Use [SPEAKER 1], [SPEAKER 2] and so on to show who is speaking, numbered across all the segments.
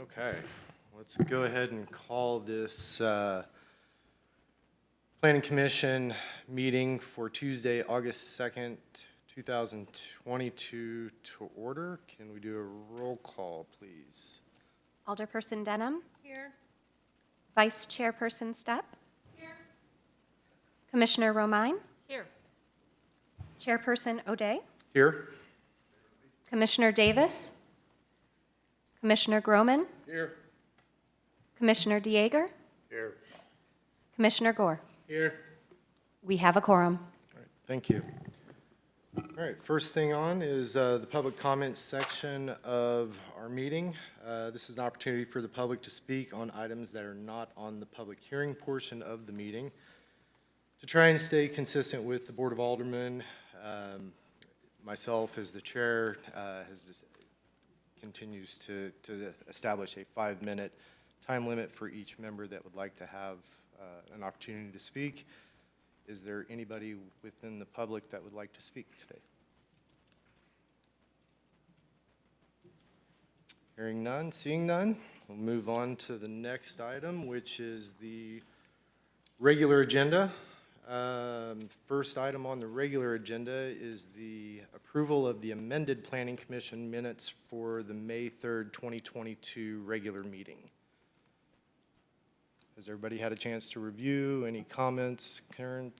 [SPEAKER 1] Okay, let's go ahead and call this Planning Commission meeting for Tuesday, August 2nd, 2022 to order. Can we do a roll call, please?
[SPEAKER 2] Alderperson Denham.
[SPEAKER 3] Here.
[SPEAKER 2] Vice Chairperson Stepp.
[SPEAKER 3] Here.
[SPEAKER 2] Commissioner Romine.
[SPEAKER 3] Here.
[SPEAKER 2] Chairperson O'Day.
[SPEAKER 1] Here.
[SPEAKER 2] Commissioner Davis. Commissioner Groman.
[SPEAKER 1] Here.
[SPEAKER 2] Commissioner Dieger.
[SPEAKER 1] Here.
[SPEAKER 2] Commissioner Gore.
[SPEAKER 1] Here.
[SPEAKER 2] We have a quorum.
[SPEAKER 1] All right, thank you. All right, first thing on is the public comment section of our meeting. This is an opportunity for the public to speak on items that are not on the public hearing portion of the meeting. To try and stay consistent with the Board of Aldermen, myself as the chair continues to establish a 5-minute time limit for each member that would like to have an opportunity to speak. Is there anybody within the public that would like to speak today? Hearing none, seeing none, we'll move on to the next item, which is the regular agenda. First item on the regular agenda is the approval of the amended Planning Commission minutes for the May 3rd, 2022 regular meeting. Has everybody had a chance to review? Any comments,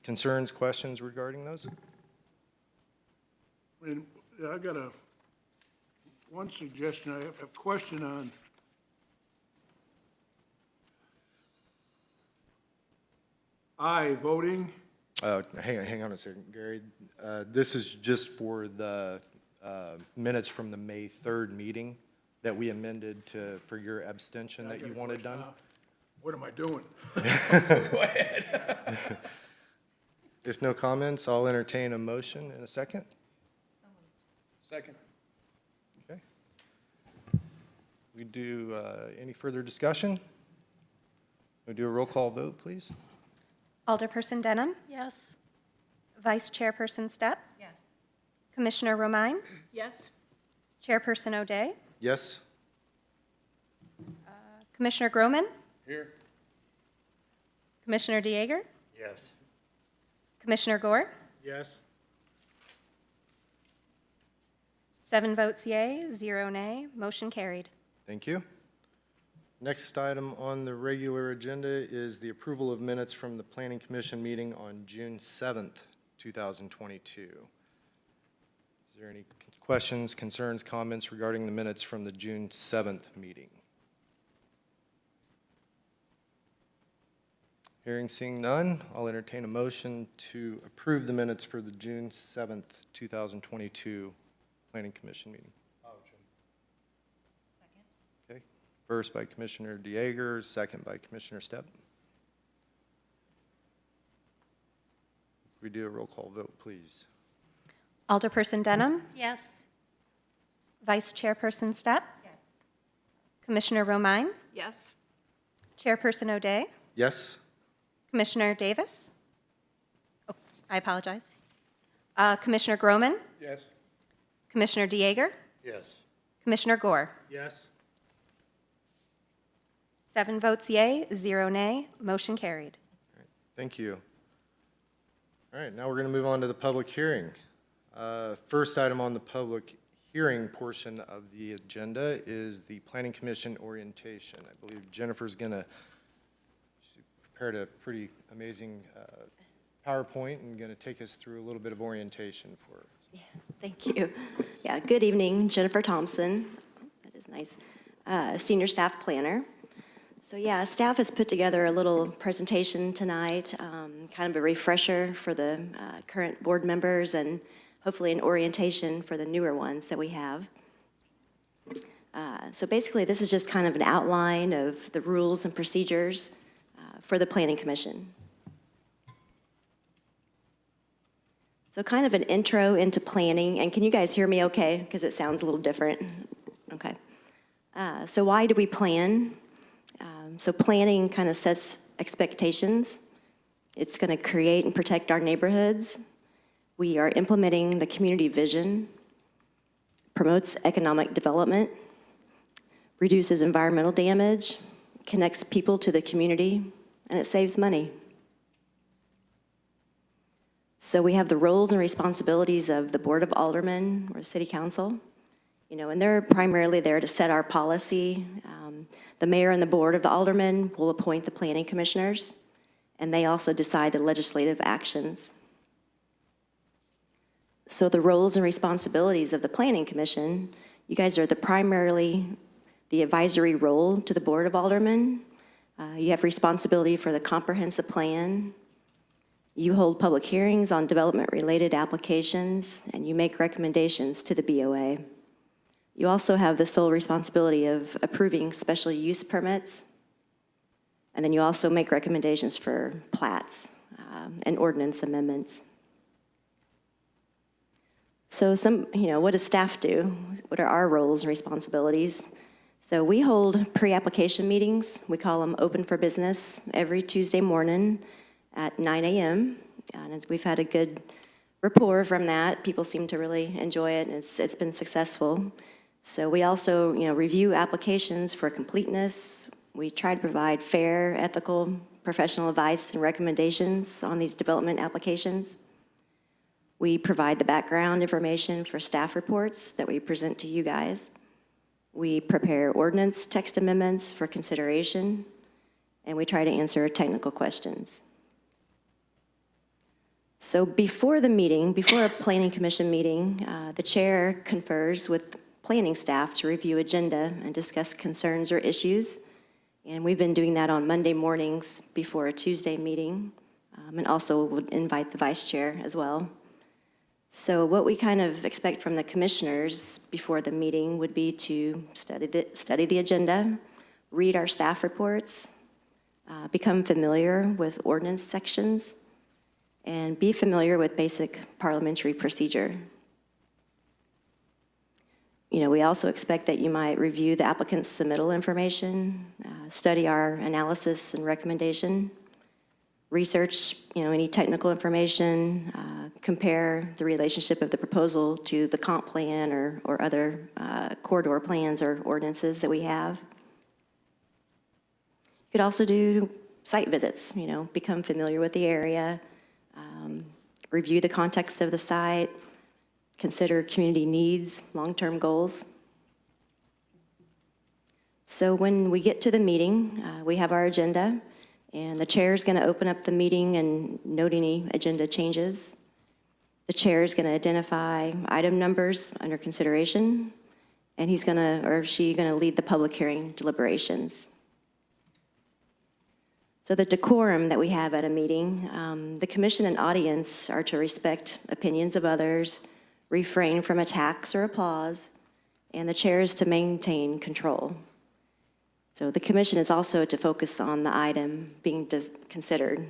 [SPEAKER 1] concerns, questions regarding those?
[SPEAKER 4] I got one suggestion. I have a question on voting.
[SPEAKER 1] Hang on a second, Gary. This is just for the minutes from the May 3rd meeting that we amended for your abstention that you wanted done.
[SPEAKER 4] What am I doing?
[SPEAKER 1] Go ahead. If no comments, I'll entertain a motion in a second.
[SPEAKER 4] Second.
[SPEAKER 1] Okay. We do any further discussion? We do a roll call vote, please.
[SPEAKER 2] Alderperson Denham.
[SPEAKER 3] Yes.
[SPEAKER 2] Vice Chairperson Stepp.
[SPEAKER 3] Yes.
[SPEAKER 2] Commissioner Romine.
[SPEAKER 3] Yes.
[SPEAKER 2] Chairperson O'Day.
[SPEAKER 1] Yes.
[SPEAKER 2] Commissioner Groman.
[SPEAKER 4] Here.
[SPEAKER 2] Commissioner Dieger.
[SPEAKER 4] Yes.
[SPEAKER 2] Commissioner Gore.
[SPEAKER 4] Yes.
[SPEAKER 2] 7 votes yea, 0 nay. Motion carried.
[SPEAKER 1] Thank you. Next item on the regular agenda is the approval of minutes from the Planning Commission meeting on June 7th, 2022. Is there any questions, concerns, comments regarding the minutes from the June 7th meeting? Hearing, seeing none, I'll entertain a motion to approve the minutes for the June 7th, 2022 Planning Commission meeting. Okay, first by Commissioner Dieger, second by Commissioner Stepp. We do a roll call vote, please.
[SPEAKER 2] Alderperson Denham.
[SPEAKER 3] Yes.
[SPEAKER 2] Vice Chairperson Stepp.
[SPEAKER 3] Yes.
[SPEAKER 2] Commissioner Romine.
[SPEAKER 3] Yes.
[SPEAKER 2] Chairperson O'Day.
[SPEAKER 1] Yes?
[SPEAKER 2] Commissioner Davis. Oh, I apologize. Commissioner Groman.
[SPEAKER 4] Yes.
[SPEAKER 2] Commissioner Dieger.
[SPEAKER 4] Yes.
[SPEAKER 2] Commissioner Gore.
[SPEAKER 4] Yes.
[SPEAKER 2] 7 votes yea, 0 nay. Motion carried.
[SPEAKER 1] Thank you. All right, now we're going to move on to the public hearing. First item on the public hearing portion of the agenda is the Planning Commission orientation. I believe Jennifer's going to prepared a pretty amazing PowerPoint and going to take us through a little bit of orientation for us.
[SPEAKER 5] Yeah, thank you. Yeah, good evening, Jennifer Thompson. That is nice. Senior Staff Planner. So yeah, staff has put together a little presentation tonight, kind of a refresher for the current board members and hopefully an orientation for the newer ones that we have. So basically, this is just kind of an outline of the rules and procedures for the Planning Commission. So kind of an intro into planning, and can you guys hear me okay? Because it sounds a little different. Okay. So why do we plan? So planning kind of sets expectations. It's going to create and protect our neighborhoods. We are implementing the community vision, promotes economic development, reduces environmental damage, connects people to the community, and it saves money. So we have the roles and responsibilities of the Board of Aldermen or City Council, and they're primarily there to set our policy. The mayor and the Board of the Aldermen will appoint the planning commissioners, and they also decide the legislative actions. So the roles and responsibilities of the Planning Commission, you guys are primarily the advisory role to the Board of Aldermen. You have responsibility for the comprehensive plan. You hold public hearings on development-related applications, and you make recommendations to the BOA. You also have the sole responsibility of approving special use permits, and then you also make recommendations for plats and ordinance amendments. So what does staff do? What are our roles and responsibilities? So we hold pre-application meetings. We call them open for business every Tuesday morning at 9 a.m. And we've had a good rapport from that. People seem to really enjoy it, and it's been successful. So we also, review applications for completeness. We try to provide fair, ethical, professional advice and recommendations on these development applications. We provide the background information for staff reports that we present to you guys. We prepare ordinance text amendments for consideration, and we try to answer technical questions. So before a planning commission meeting, the chair confers with planning staff to review agenda and discuss concerns or issues. And we've been doing that on Monday mornings before a Tuesday meeting, and also would invite the vice chair as well. So what we kind of expect from the commissioners before the meeting would be to study the agenda, read our staff reports, become familiar with ordinance sections, and be familiar with basic parliamentary procedure. We also expect that you might review the applicant's submittal information, study our analysis and recommendation, research, any technical information, compare the relationship of the proposal to the comp plan or other corridor plans or ordinances that we have. You could also do site visits, become familiar with the area, review the context of the site, consider community needs, long-term goals. So when we get to the meeting, we have our agenda, and the chair is going to open up the meeting and note any agenda changes. The chair is going to identify item numbers under consideration, and she's going to lead the public hearing deliberations. So the decorum that we have at a meeting, the commission and audience are to respect opinions of others, refrain from attacks or applause, and the chair is to maintain control. So the commission is also to focus on the item being considered.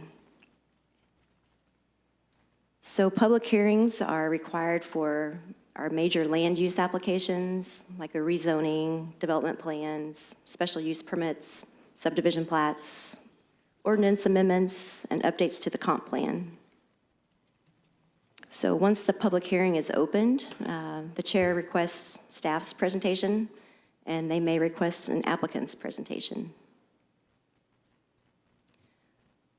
[SPEAKER 5] So public hearings are required for our major land use applications, like a rezoning, development plans, special use permits, subdivision plats, ordinance amendments, and updates to the comp plan. So once the public hearing is opened, the chair requests staff's presentation, and they may request an applicant's presentation.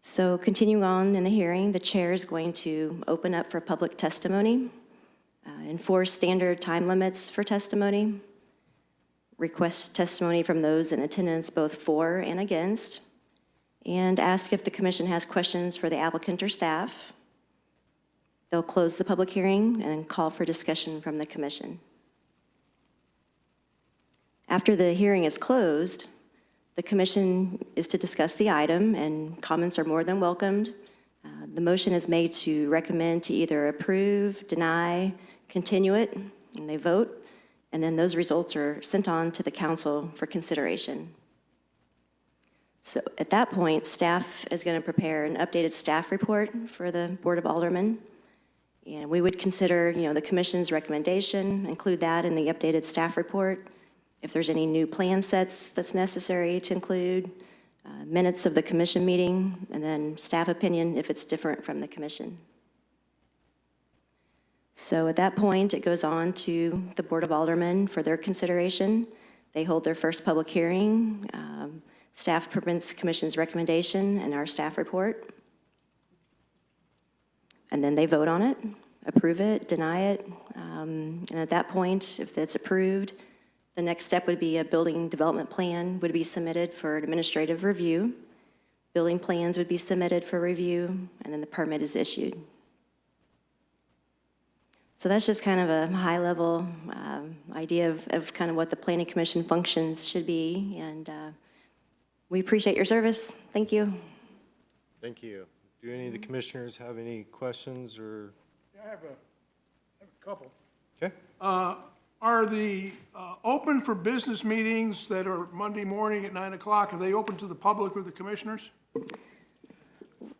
[SPEAKER 5] So continuing on in the hearing, the chair is going to open up for public testimony, enforce standard time limits for testimony, request testimony from those in attendance both for and against, and ask if the commission has questions for the applicant or staff. They'll close the public hearing and call for discussion from the commission. After the hearing is closed, the commission is to discuss the item, and comments are more than welcomed. The motion is made to recommend to either approve, deny, continue it, and they vote, and then those results are sent on to the council for consideration. So at that point, staff is going to prepare an updated staff report for the Board of Aldermen, and we would consider, the commission's recommendation, include that in the updated staff report. If there's any new plan sets that's necessary to include, minutes of the commission meeting, and then staff opinion if it's different from the commission. So at that point, it goes on to the Board of Aldermen for their consideration. They hold their first public hearing. Staff permits commission's recommendation and our staff report. And then they vote on it, approve it, deny it. And at that point, if it's approved, the next step would be a building development plan would be submitted for administrative review. Building plans would be submitted for review, and then the permit is issued. So that's just kind of a high-level idea of kind of what the Planning Commission functions should be, and we appreciate your service. Thank you.
[SPEAKER 1] Thank you. Do any of the commissioners have any questions or?
[SPEAKER 4] Yeah, I have a couple.
[SPEAKER 1] Okay.
[SPEAKER 4] Are the open for business meetings that are Monday morning at 9 o'clock, are they open to the public or the commissioners?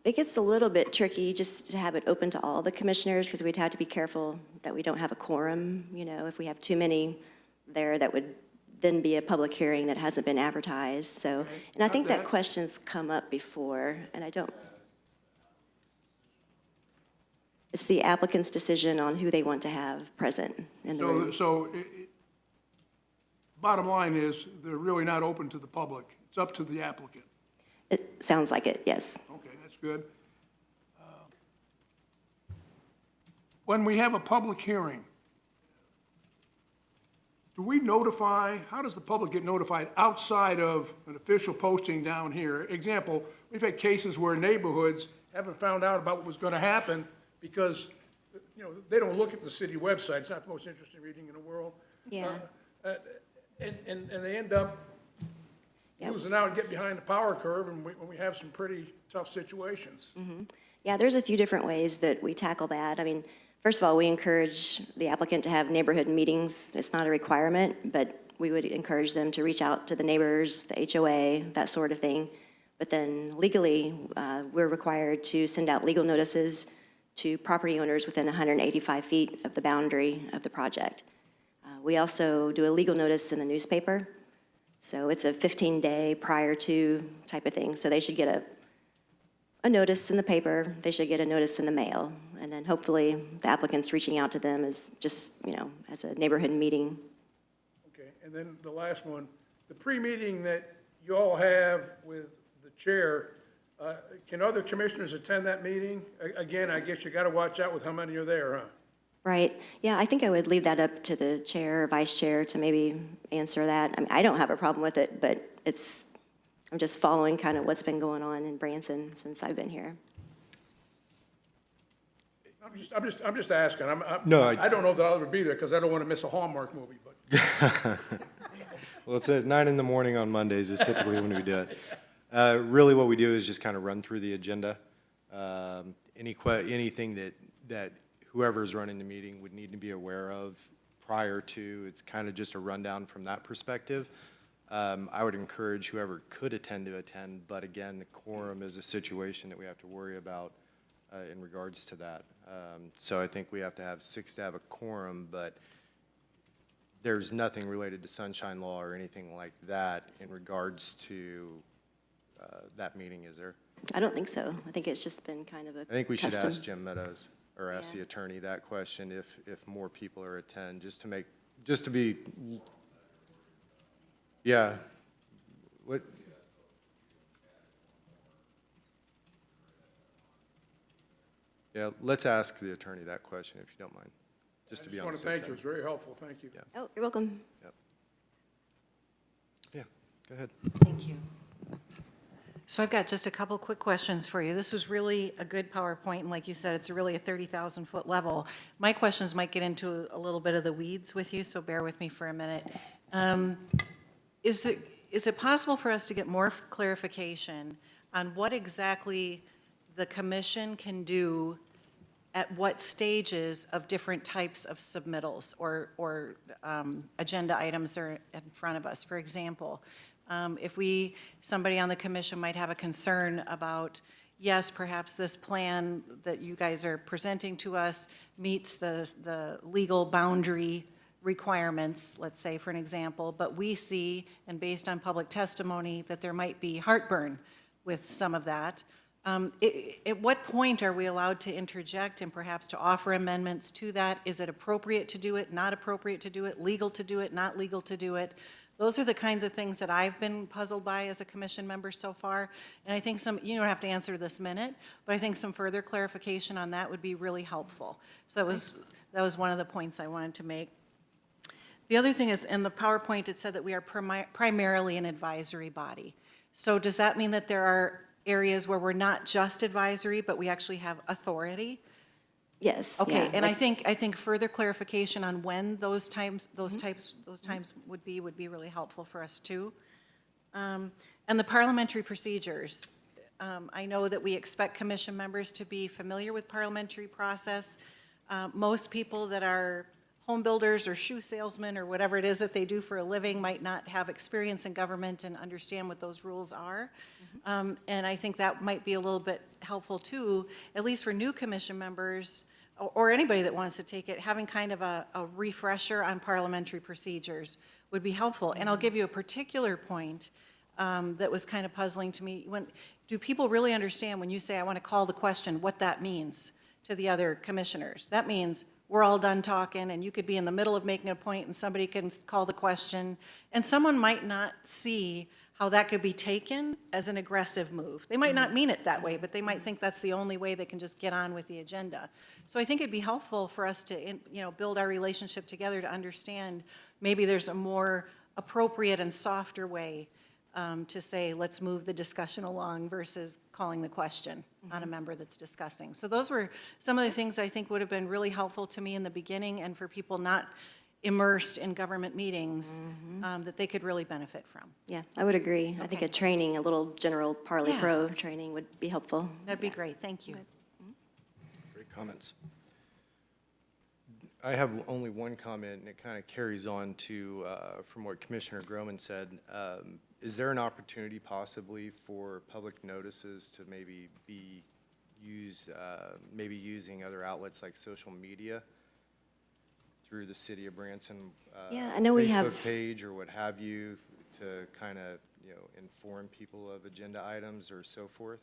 [SPEAKER 5] It gets a little bit tricky just to have it open to all the commissioners, because we'd have to be careful that we don't have a quorum. You know, if we have too many there, that would then be a public hearing that hasn't been advertised. So, and I think that question's come up before, and I don't. It's the applicant's decision on who they want to have present in the room.
[SPEAKER 4] So bottom line is, they're really not open to the public. It's up to the applicant.
[SPEAKER 5] It sounds like it, yes.
[SPEAKER 4] Okay, that's good. When we have a public hearing, do we notify, how does the public get notified outside of an official posting down here? Example, we've had cases where neighborhoods haven't found out about what was going to happen because, you know, they don't look at the city website. It's not the most interesting reading in the world.
[SPEAKER 5] Yeah.
[SPEAKER 4] And they end up
[SPEAKER 5] Yep.
[SPEAKER 4] losing out and get behind the power curve, and when we have some pretty tough situations.
[SPEAKER 5] Yeah, there's a few different ways that we tackle that. I mean, first of all, we encourage the applicant to have neighborhood meetings. It's not a requirement, but we would encourage them to reach out to the neighbors, the HOA, that sort of thing. But then legally, we're required to send out legal notices to property owners within 185 feet of the boundary of the project. We also do a legal notice in the newspaper. So it's a 15-day prior to type of thing. So they should get a notice in the paper, they should get a notice in the mail, and then hopefully the applicant's reaching out to them as just, you know, as a neighborhood meeting.
[SPEAKER 4] Okay, and then the last one, the pre-meeting that you all have with the chair, can other commissioners attend that meeting? Again, I guess you got to watch out with how many are there, huh?
[SPEAKER 5] Right, yeah, I think I would leave that up to the chair or vice chair to maybe answer that. I mean, I don't have a problem with it, but I'm just following kind of what's been going on in Branson since I've been here.
[SPEAKER 4] I'm just asking.
[SPEAKER 1] No,
[SPEAKER 4] I don't know that I'll ever be there because I don't want to miss a Hallmark movie, but.
[SPEAKER 1] Well, it's at 9 in the morning on Mondays is typically when we do it. Really what we do is just kind of run through the agenda. Anything that whoever's running the meeting would need to be aware of prior to, it's kind of just a rundown from that perspective. I would encourage whoever could attend to attend, but again, the quorum is a situation that we have to worry about in regards to that. So I think we have to have 6 to have a quorum, but there's nothing related to sunshine law or anything like that in regards to that meeting, is there?
[SPEAKER 5] I don't think so. I think it's just been kind of a
[SPEAKER 1] I think we should
[SPEAKER 5] custom.
[SPEAKER 1] ask Jim Meadows, or ask
[SPEAKER 5] Yeah.
[SPEAKER 1] the attorney that question, if more people are attend, just to be, yeah. What? Yeah, let's ask the attorney that question, if you don't mind, just to be on the
[SPEAKER 4] I just
[SPEAKER 1] safe
[SPEAKER 4] want to thank you.
[SPEAKER 1] side.
[SPEAKER 4] It's very helpful. Thank you.
[SPEAKER 5] Oh, you're welcome.
[SPEAKER 1] Yeah, go ahead.
[SPEAKER 3] Thank you. So I've got just a couple quick questions for you. This was really a good PowerPoint, and like you said, it's really a 30,000-foot level. My questions might get into a little bit of the weeds with you, so bear with me for a minute. Is it possible for us to get more clarification on what exactly the commission can do at what stages of different types of submittals or agenda items are in front of us? For example, if somebody on the commission might have a concern about, yes, perhaps this plan that you guys are presenting to us meets the legal boundary requirements, let's say, for an example, but we see, and based on public testimony, that there might be heartburn with some of that. At what point are we allowed to interject and perhaps to offer amendments to that? Is it appropriate to do it, not appropriate to do it, legal to do it, not legal to do it? Those are the kinds of things that I've been puzzled by as a commission member so far. And I think you don't have to answer this minute, but I think some further clarification on that would be really helpful. So that was one of the points I wanted to make. The other thing is, in the PowerPoint, it said that we are primarily an advisory body. So does that mean that there are areas where we're not just advisory, but we actually have authority?
[SPEAKER 5] Yes.
[SPEAKER 3] Okay,
[SPEAKER 5] yeah,
[SPEAKER 3] and
[SPEAKER 5] like-
[SPEAKER 3] I think further clarification on when those times would be really helpful for us too. And the parliamentary procedures. I know that we expect commission members to be familiar with parliamentary process. Most people that are home builders or shoe salesmen or whatever it is that they do for a living might not have experience in government and understand what those rules are. And I think that might be a little bit helpful too, at least for new commission members or anybody that wants to take it, having kind of a refresher on parliamentary procedures would be helpful. And I'll give you a particular point that was kind of puzzling to me. Do people really understand when you say, I want to call the question, what that means to the other commissioners? That means we're all done talking, and you could be in the middle of making a point, and somebody can call the question, and someone might not see how that could be taken as an aggressive move. They might not mean it that way, but they might think that's the only way they can just get on with the agenda. So I think it'd be helpful for us to, build our relationship together to understand maybe there's a more appropriate and softer way to say, let's move the discussion along versus calling the question on a member that's discussing. So those were some of the things I think would have been really helpful to me in the beginning and for people not immersed in government meetings that they could really benefit from.
[SPEAKER 5] Yeah, I would agree. I think
[SPEAKER 3] Okay.
[SPEAKER 5] a training, a little general Parley
[SPEAKER 3] Yeah.
[SPEAKER 5] Pro training would be helpful.
[SPEAKER 3] That'd be great, thank you.
[SPEAKER 1] Great comments. I have only one comment, and it kind of carries on to, from what Commissioner Groman said. Is there an opportunity possibly for public notices to maybe be used, maybe using other outlets like social media through the city of Branson?
[SPEAKER 5] Yeah, I know we have-
[SPEAKER 1] Facebook page or what have you, to kind of, inform people of agenda items or so forth?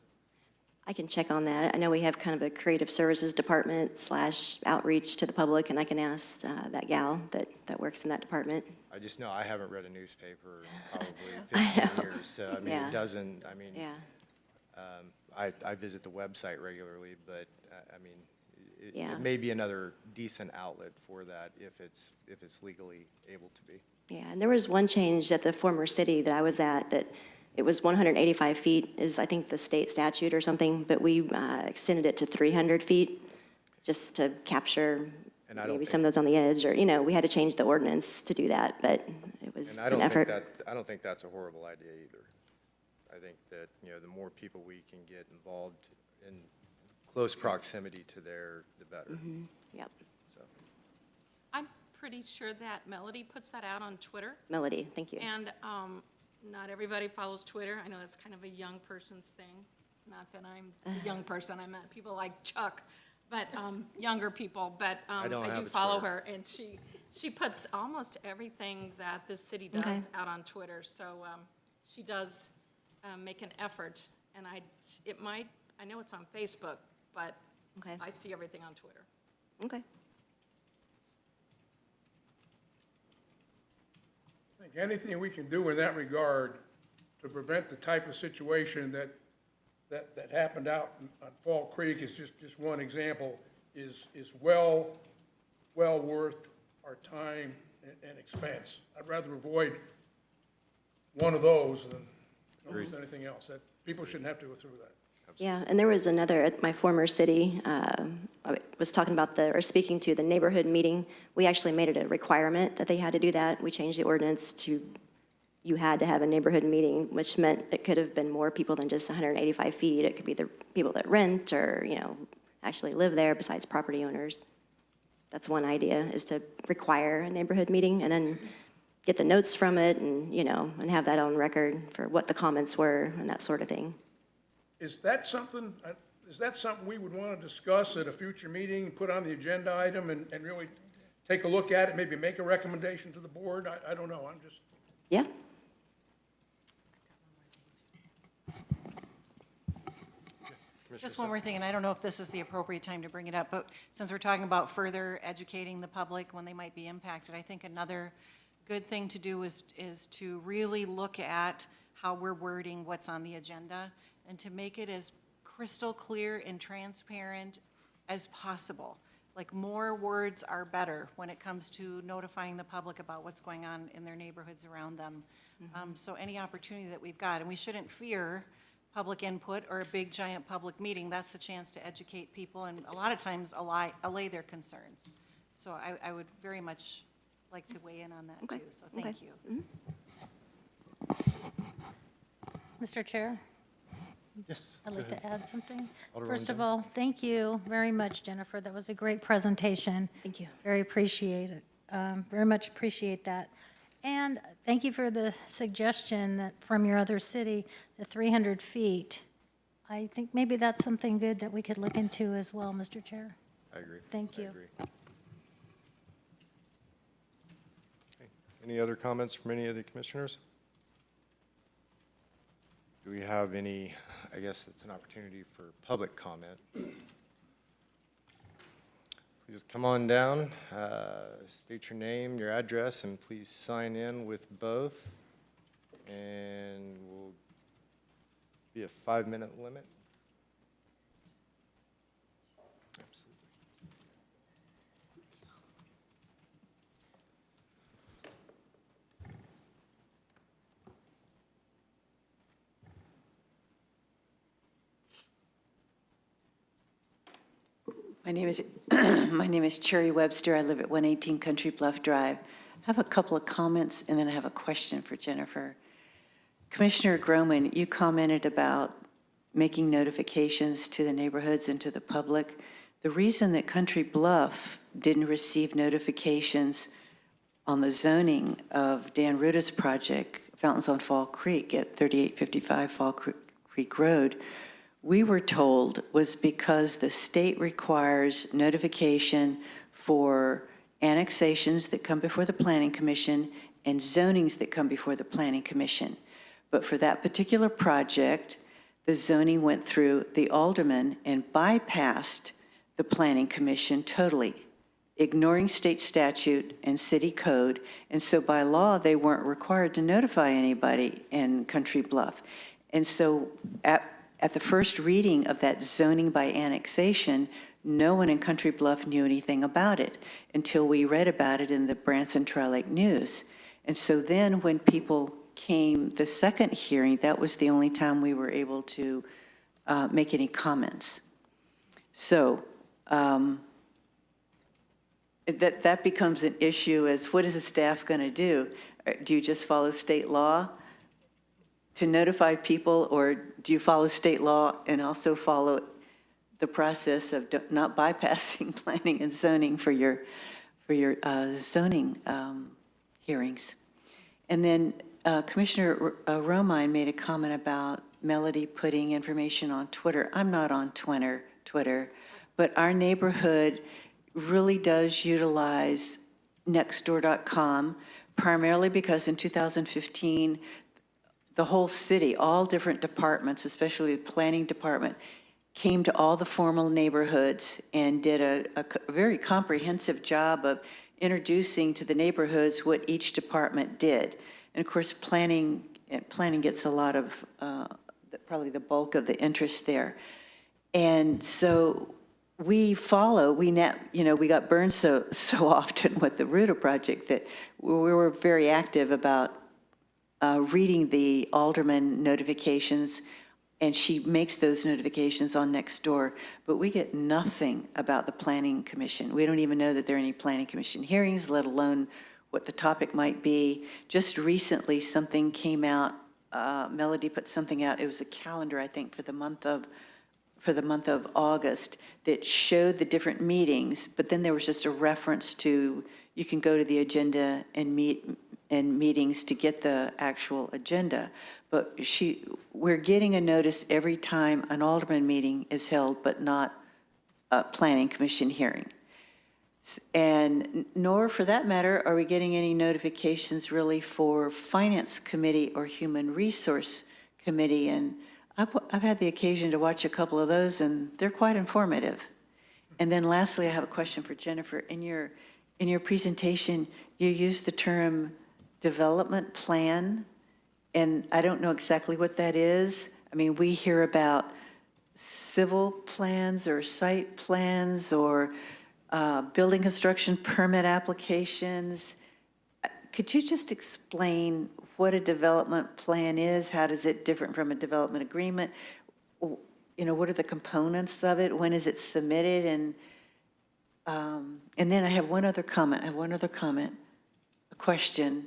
[SPEAKER 5] I can check on that. I know we have kind of a creative services department / outreach to the public, and I can ask that gal that works in that department.
[SPEAKER 1] I just know I haven't read a newspaper in probably 15 years, so I mean,
[SPEAKER 5] Yeah.
[SPEAKER 1] it doesn't, I mean,
[SPEAKER 5] Yeah,
[SPEAKER 1] I visit the website regularly, but I mean,
[SPEAKER 5] Yeah.
[SPEAKER 1] it may be another decent outlet for that if it's legally able to be.
[SPEAKER 5] yeah. And there was one change at the former city that I was at that it was 185 feet is, I think, the state statute or something, but we extended it to 300 feet just to capture
[SPEAKER 1] And I don't
[SPEAKER 5] maybe
[SPEAKER 1] think-
[SPEAKER 5] some of those on the edge, or, we had to change the ordinance to do that, but it was
[SPEAKER 1] And I
[SPEAKER 5] an
[SPEAKER 1] don't think
[SPEAKER 5] effort.
[SPEAKER 1] I don't think that's a horrible idea either. I think that, the more people we can get involved in close proximity to there, the better,
[SPEAKER 5] Yep,
[SPEAKER 1] so.
[SPEAKER 6] I'm pretty sure that Melody puts that out on Twitter,
[SPEAKER 5] Melody, thank you.
[SPEAKER 6] and not everybody follows Twitter. I know that's kind of a young person's thing. Not that I'm a young person, I meant people like Chuck, but younger people. But
[SPEAKER 1] I don't
[SPEAKER 6] I
[SPEAKER 1] have
[SPEAKER 6] do
[SPEAKER 1] a
[SPEAKER 6] follow
[SPEAKER 1] Twitter.
[SPEAKER 6] her, and she puts almost everything that this city
[SPEAKER 5] Okay.
[SPEAKER 6] does out on Twitter. So she does make an effort, and I know it's on Facebook, but
[SPEAKER 5] Okay.
[SPEAKER 6] I see everything on Twitter.
[SPEAKER 5] Okay.
[SPEAKER 4] I think anything we can do in that regard to prevent the type of situation that happened out on Fall Creek is just one example, is well worth our time and expense. I'd rather avoid one of those than almost anything else. That, people shouldn't have to go through that.
[SPEAKER 5] Yeah, and there was another at my former city, I was talking about speaking to the neighborhood meeting. We actually made it a requirement that they had to do that. We changed the ordinance to, you had to have a neighborhood meeting, which meant it could have been more people than just 185 feet. It could be the people that rent or, actually live there besides property owners. That's one idea, is to require a neighborhood meeting and then get the notes from it and, and have that on record for what the comments were and that sort of thing.
[SPEAKER 4] Is that something we would want to discuss at a future meeting, put on the agenda item and really take a look at it, maybe make a recommendation to the board? I don't know, I'm just,
[SPEAKER 5] Yeah?
[SPEAKER 3] Just one more thing, and I don't know if this is the appropriate time to bring it up, but since we're talking about further educating the public when they might be impacted, I think another good thing to do is to really look at how we're wording what's on the agenda and to make it as crystal clear and transparent as possible. Like, more words are better when it comes to notifying the public about what's going on in their neighborhoods around them. So any opportunity that we've got, and we shouldn't fear public input or a big giant public meeting. That's the chance to educate people and a lot of times allay their concerns. So I would very much like to weigh in on that
[SPEAKER 5] Okay.
[SPEAKER 3] too, so thank you.
[SPEAKER 2] Mr. Chair,
[SPEAKER 1] Yes.
[SPEAKER 2] I'd
[SPEAKER 1] go
[SPEAKER 2] like
[SPEAKER 1] ahead.
[SPEAKER 2] to add something.
[SPEAKER 1] Alderwoman
[SPEAKER 2] First of
[SPEAKER 1] Dunn.
[SPEAKER 2] all, thank you very much, Jennifer. That was a great presentation.
[SPEAKER 5] Thank you.
[SPEAKER 2] Very appreciate it. Very much appreciate that. And thank you for the suggestion that from your other city, the 300 feet. I think maybe that's something good that we could look into as well, Mr. Chair.
[SPEAKER 1] I agree.
[SPEAKER 2] Thank
[SPEAKER 1] I
[SPEAKER 2] you.
[SPEAKER 1] agree. Okay. Any other comments from any of the commissioners? Do we have any, I guess it's an opportunity for public comment. Please come on down, state your name, your address, and please sign in with both. And we'll be a 5-minute limit. Absolutely.
[SPEAKER 7] My name is, my name is Cherry Webster. I live at 118 Country Bluff Drive. I have a couple of comments, and then I have a question for Jennifer. Commissioner Groman, you commented about making notifications to the neighborhoods and to the public. The reason that Country Bluff didn't receive notifications on the zoning of Dan Ruta's project, Fountains on Fall Creek at 3855 Fall Creek Road, we were told was because the state requires notification for annexations that come before the Planning Commission and zonings that come before the Planning Commission. But for that particular project, the zoning went through the Aldermen and bypassed the Planning Commission totally, ignoring state statute and city code. And so by law, they weren't required to notify anybody in Country Bluff. And so at the first reading of that zoning by annexation, no one in Country Bluff knew anything about it until we read about it in the Branson Trail Lake News. And so then when people came the second hearing, that was the only time we were able to make any comments. So that becomes an issue as what is the staff going to do? Do you just follow state law to notify people, or do you follow state law and also follow the process of not bypassing planning and zoning for your zoning hearings? And then Commissioner Romine made a comment about Melody putting information on Twitter. I'm not on Twitter, but our neighborhood really does utilize nextdoor.com, primarily because in 2015, the whole city, all different departments, especially the planning department, came to all the formal neighborhoods and did a very comprehensive job of introducing to the neighborhoods what each department did. And of course, planning gets a lot of, probably the bulk of the interest there. And so we got burned so often with the Ruta project that we were very active about reading the Alderman notifications, and she makes those notifications on Nextdoor, but we get nothing about the Planning Commission. We don't even know that there are any Planning Commission hearings, let alone what the topic might be. Just recently, something came out, Melody put something out, it was a calendar, I think, for the month of August that showed the different meetings, but then there was just a reference to, you can go to the agenda and meetings to get the actual agenda. But we're getting a notice every time an Alderman meeting is held, but not a Planning Commission hearing. And nor, for that matter, are we getting any notifications really for Finance Committee or Human Resource Committee. And I've had the occasion to watch a couple of those, and they're quite informative. And then lastly, I have a question for Jennifer. In your presentation, you used the term development plan, and I don't know exactly what that is. I mean, we hear about civil plans or site plans or building construction permit applications. Could you just explain what a development plan is? How does it differ from a development agreement? You know, what are the components of it? When is it submitted? And then I have one other comment. A question.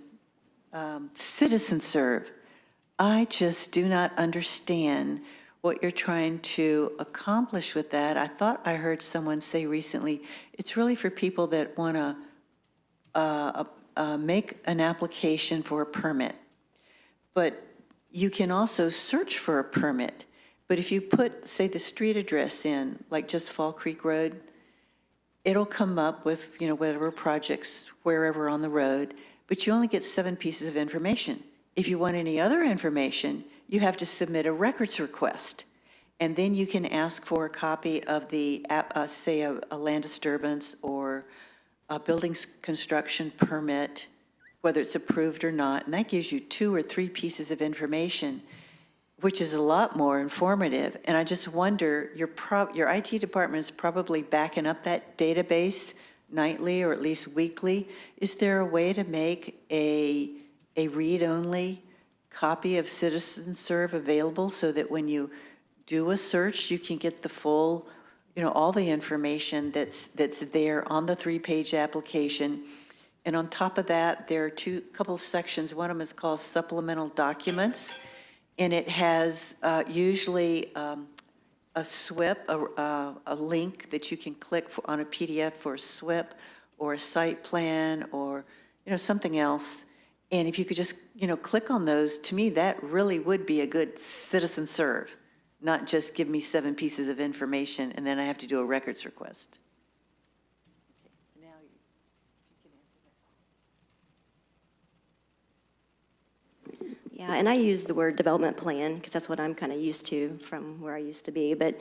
[SPEAKER 7] Citizen serve. I just do not understand what you're trying to accomplish with that. I thought I heard someone say recently, it's really for people that want to make an application for a permit. But you can also search for a permit. But if you put, say, the street address in, like just Fall Creek Road, it'll come up with, you know, whatever projects, wherever on the road, but you only get 7 pieces of information. If you want any other information, you have to submit a records request. And then you can ask for a copy of the, say, a land disturbance or a building construction permit, whether it's approved or not, and that gives you 2 or 3 pieces of information, which is a lot more informative. And I just wonder, your IT department is probably backing up that database nightly or at least weekly. Is there a way to make a read-only copy of Citizen Serve available so that when you do a search, you can get the full, you know, all the information that's there on the 3-page application? And on top of that, there are couple of sections. One of them is called supplemental documents, and it has usually a SWIP, a link that you can click on a PDF for a SWIP or a site plan or, you know, something else. And if you could just, you know, click on those, to me, that really would be a good citizen serve, not just give me 7 pieces of information and then I have to do a records request. Okay, now you can answer that.
[SPEAKER 5] Yeah, and I use the word development plan because that's what I'm kind of used to from where I used to be. But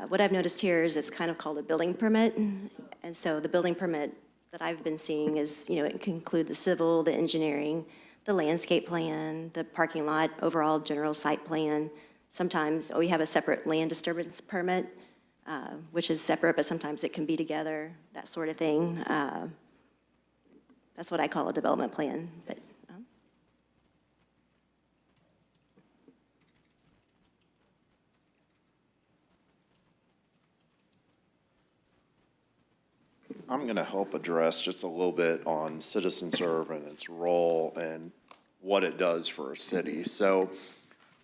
[SPEAKER 5] what I've noticed here is it's kind of called a building permit. And so the building permit that I've been seeing is, you know, it can include the civil, the engineering, the landscape plan, the parking lot, overall general site plan. Sometimes we have a separate land disturbance permit, which is separate, but sometimes it can be together, that sort of thing. That's what I call a development plan. But
[SPEAKER 8] I'm going to help address just a little bit on Citizen Serve and its role and what it does for a city. So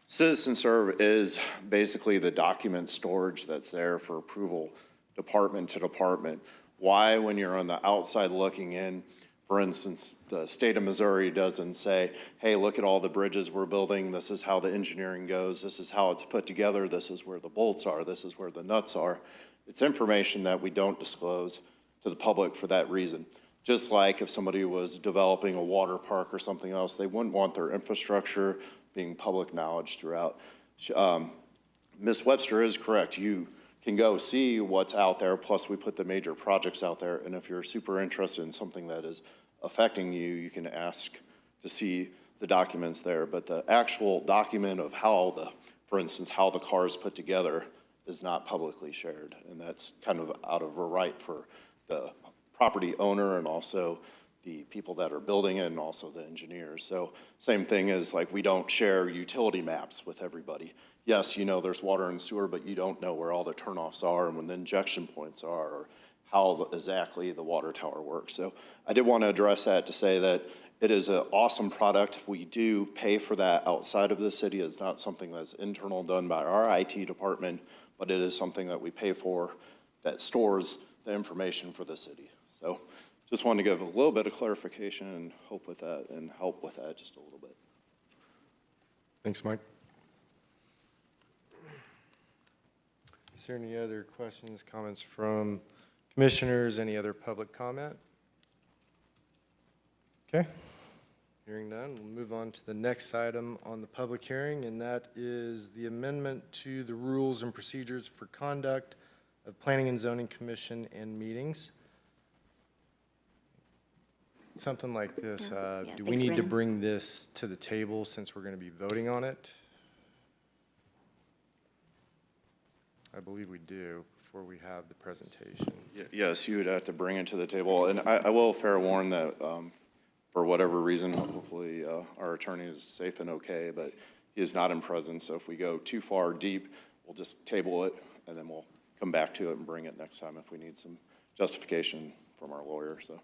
[SPEAKER 8] Citizen Serve is basically the document storage that's there for approval department to department. Why, when you're on the outside looking in, for instance, the state of Missouri doesn't say, hey, look at all the bridges we're building, this is how the engineering goes, this is how it's put together, this is where the bolts are, this is where the nuts are. It's information that we don't disclose to the public for that reason. Just like if somebody was developing a water park or something else, they wouldn't want their infrastructure being public knowledge throughout. Ms. Webster is correct. You can go see what's out there, plus we put the major projects out there, and if you're super interested in something that is affecting you, you can ask to see the documents there. But the actual document of how for instance, how the car is put together is not publicly shared, and that's kind of out of a right for the property owner and also the people that are building it and also the engineers. So same thing as like we don't share utility maps with everybody. Yes, you know there's water and sewer, but you don't know where all the turnoffs are and when the injection points are or how exactly the water tower works. So I did want to address that to say that it is an awesome product. We do pay for that outside of the city. It's not something that's internal done by our IT department, but it is something that we pay for that stores the information for the city. So just wanted to give a little bit of clarification and help with that just a little bit.
[SPEAKER 1] Thanks, Mike. Is there any other questions, comments from commissioners? Any other public comment? Okay. Hearing none, we'll move on to the next item on the public hearing, and that is the amendment to the rules and procedures for conduct of Planning and Zoning Commission and meetings. something like this,
[SPEAKER 5] Yeah,
[SPEAKER 1] do we
[SPEAKER 5] thanks,
[SPEAKER 1] need to
[SPEAKER 5] Brandon.
[SPEAKER 1] bring this to the table since we're going to be voting on it? I believe we do before we have the presentation.
[SPEAKER 8] Yes, you would have to bring it to the table, and I will fair warn that, for whatever reason, hopefully, our attorney is safe and okay, but he is not in presence, so if we go too far deep, we'll just table it, and then we'll come back to it and bring it next time if we need some justification from our lawyer, so.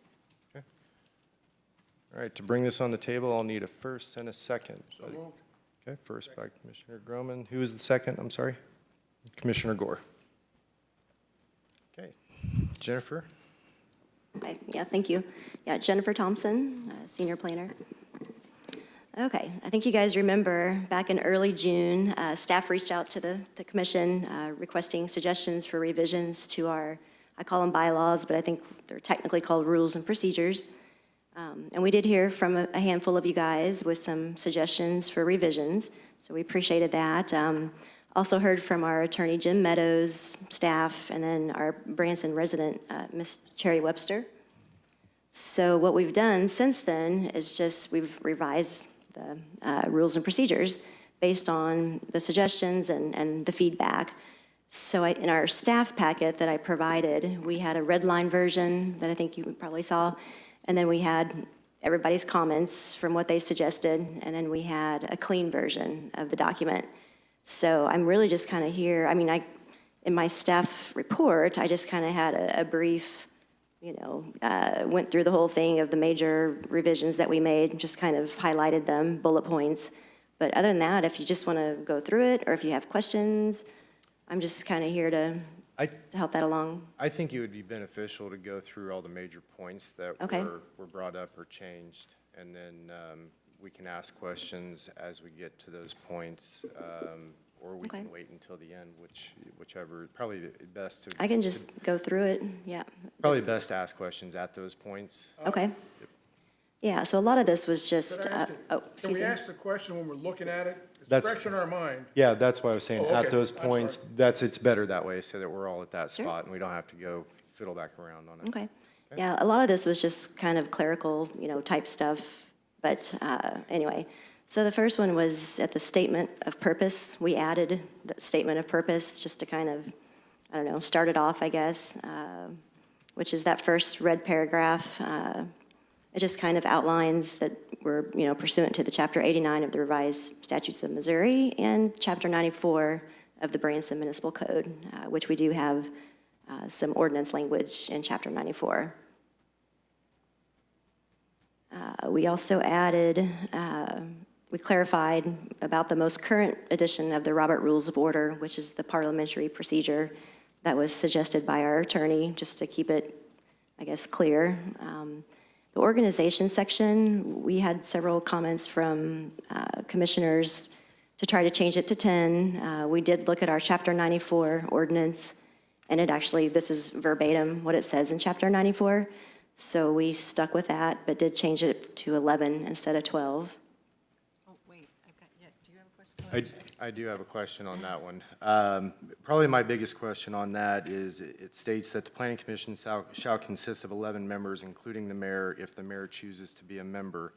[SPEAKER 1] All right, to bring this on the table, I'll need a first and a second.
[SPEAKER 4] So moved.
[SPEAKER 1] Okay, first by Commissioner Groman. Who is the second? I'm sorry. Commissioner Gore. Okay, Jennifer?
[SPEAKER 5] Okay, yeah, thank you. Yeah, Jennifer Thompson, Senior Planner. Okay, I think you guys remember back in early June, staff reached out to the commission requesting suggestions for revisions to our, I call them bylaws, but I think they're technically called rules and procedures. And we did hear from a handful of you guys with some suggestions for revisions, so we appreciated that. Also heard from our attorney, Jim Meadows, staff, and then our Branson resident, Ms. Cherry Webster. So what we've done since then is just we've revised the rules and procedures based on the suggestions and the feedback. So in our staff packet that I provided, we had a red line version that I think you probably saw, and then we had everybody's comments from what they suggested, and then we had a clean version of the document. So I'm really just kind of here, I mean, in my staff report, I just kind of had a brief, went through the whole thing of the major revisions that we made, just kind of highlighted them, bullet points. But other than that, if you just want to go through it, or if you have questions, I'm just kind of here to help that along.
[SPEAKER 1] I think it would be beneficial to go through all the major points that
[SPEAKER 5] Okay.
[SPEAKER 1] were brought up or changed, and then we can ask questions as we get to those points, or we
[SPEAKER 5] Okay.
[SPEAKER 1] can wait until the end, whichever, probably best to.
[SPEAKER 5] I can just go through it, yeah.
[SPEAKER 1] Probably best to ask questions at those points.
[SPEAKER 5] Okay. Yeah, so a lot of this was just,
[SPEAKER 4] Can I ask
[SPEAKER 5] oh,
[SPEAKER 4] Can
[SPEAKER 5] excuse
[SPEAKER 4] we
[SPEAKER 5] me.
[SPEAKER 4] ask the question when we're looking at it? It's
[SPEAKER 1] That's-
[SPEAKER 4] fresh in our mind.
[SPEAKER 1] Yeah, that's why I was saying,
[SPEAKER 4] Oh,
[SPEAKER 1] at
[SPEAKER 4] okay.
[SPEAKER 1] those
[SPEAKER 4] I'm
[SPEAKER 1] points,
[SPEAKER 4] sorry.
[SPEAKER 1] it's better that way, so that we're all at that
[SPEAKER 5] Sure.
[SPEAKER 1] spot, and we don't have to go fiddle back around on it.
[SPEAKER 5] Okay. Yeah, a lot of this was just kind of clerical, type stuff. But anyway, so the first one was at the statement of purpose. We added the statement of purpose just to kind of, I don't know, start it off, I guess, which is that first red paragraph. It just kind of outlines that we're, pursuant to the Chapter 89 of the Revised Statutes of Missouri and Chapter 94 of the Branson Municipal Code, which we do have some ordinance language in Chapter 94. We also added, we clarified about the most current edition of the Robert Rules of Order, which is the Parliamentary Procedure that was suggested by our attorney, just to keep it, I guess, clear. The organization section, we had several comments from commissioners to try to change it to 10. We did look at our Chapter 94 ordinance, and it actually, this is verbatim what it says in Chapter 94. So we stuck with that, but did change it to 11 instead of 12.
[SPEAKER 3] Oh, wait, do you have a question?
[SPEAKER 1] I do have a question on that one. Probably my biggest question on that is, it states that the planning commission shall consist of 11 members, including the mayor, if the mayor chooses to be a member.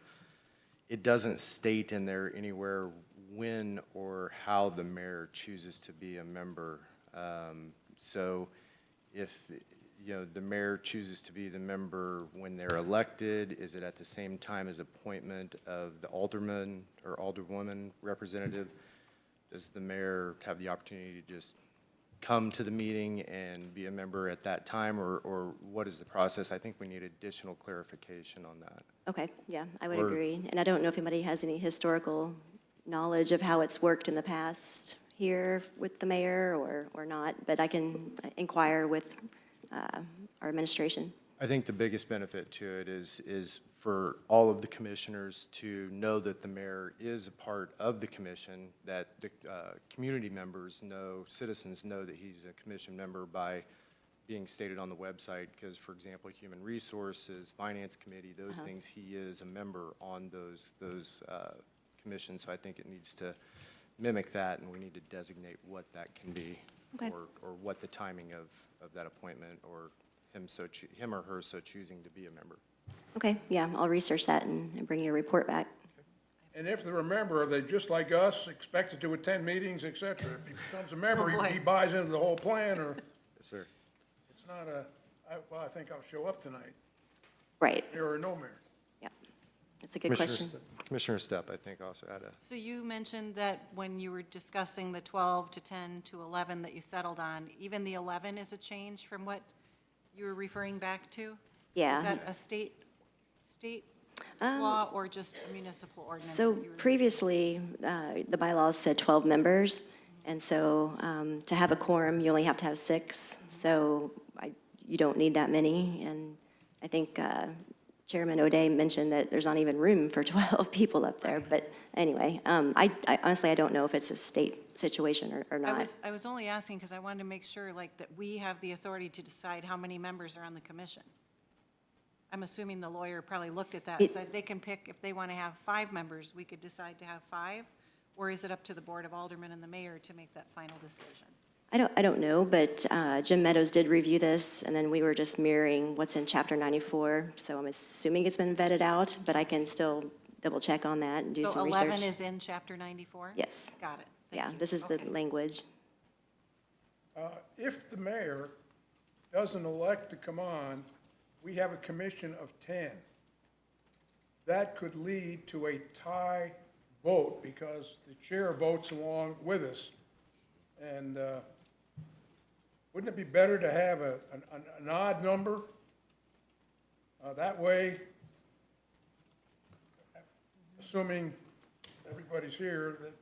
[SPEAKER 1] It doesn't state in there anywhere when or how the mayor chooses to be a member. So if, the mayor chooses to be the member when they're elected, is it at the same time as appointment of the alderman or alderwoman representative? Does the mayor have the opportunity to just come to the meeting and be a member at that time, or what is the process? I think we need additional clarification on that.
[SPEAKER 5] Okay, yeah, I would
[SPEAKER 1] Or-
[SPEAKER 5] agree. And I don't know if anybody has any historical knowledge of how it's worked in the past here with the mayor or not, but I can inquire with our administration.
[SPEAKER 1] I think the biggest benefit to it is for all of the commissioners to know that the mayor is a part of the commission, that the community members know, citizens know that he's a commission member by being stated on the website, because, for example, Human Resources, Finance Committee, those things, he is a member on those commissions. So I think it needs to mimic that, and we need to designate what that can be.
[SPEAKER 5] Okay.
[SPEAKER 1] Or what the timing of that appointment, or him or her so choosing to be a member.
[SPEAKER 5] Okay, yeah, I'll research that and bring you a report back.
[SPEAKER 4] And if they're a member, are they just like us, expected to attend meetings, et cetera? If he becomes a member,
[SPEAKER 3] Oh, boy.
[SPEAKER 4] he buys into the whole plan, or
[SPEAKER 1] Yes, sir.
[SPEAKER 4] it's not well, I think I'll show up tonight,
[SPEAKER 5] Right,
[SPEAKER 4] mayor or no mayor.
[SPEAKER 5] yeah. That's a good question.
[SPEAKER 1] Commissioner Stepp, I think, also had a,
[SPEAKER 3] So you mentioned that when you were discussing the 12 to 10 to 11 that you settled on, even the 11 is a change from what you were referring back to?
[SPEAKER 5] Yeah.
[SPEAKER 3] Is that a state law or just a municipal ordinance?
[SPEAKER 5] So
[SPEAKER 3] that you were-
[SPEAKER 5] previously, the bylaws said 12 members, and so to have a quorum, you only have to have 6, so you don't need that many. And I think Chairman O'Day mentioned that there's not even room for 12 people up there, but anyway, I honestly, I don't know if it's a state situation or not.
[SPEAKER 3] I was only asking because I wanted to make sure, like, that we have the authority to decide how many members are on the commission. I'm assuming the lawyer probably looked at that and said they can pick, if they want to have 5 members, we could decide to have 5? Or is it up to the Board of Aldermen and the mayor to make that final decision?
[SPEAKER 5] I don't know, but Jim Meadows did review this, and then we were just mirroring what's in Chapter 94, so I'm assuming it's been vetted out, but I can still double-check on that and do
[SPEAKER 3] So
[SPEAKER 5] some research.
[SPEAKER 3] 11 is in Chapter 94?
[SPEAKER 5] Yes.
[SPEAKER 3] Got it. Thank
[SPEAKER 5] Yeah,
[SPEAKER 3] you.
[SPEAKER 5] this is the
[SPEAKER 3] Okay.
[SPEAKER 5] language.
[SPEAKER 4] If the mayor doesn't elect to come on, we have a commission of 10. That could lead to a tie vote because the chair votes along with us. And wouldn't it be better to have an odd number? That way, assuming everybody's here, that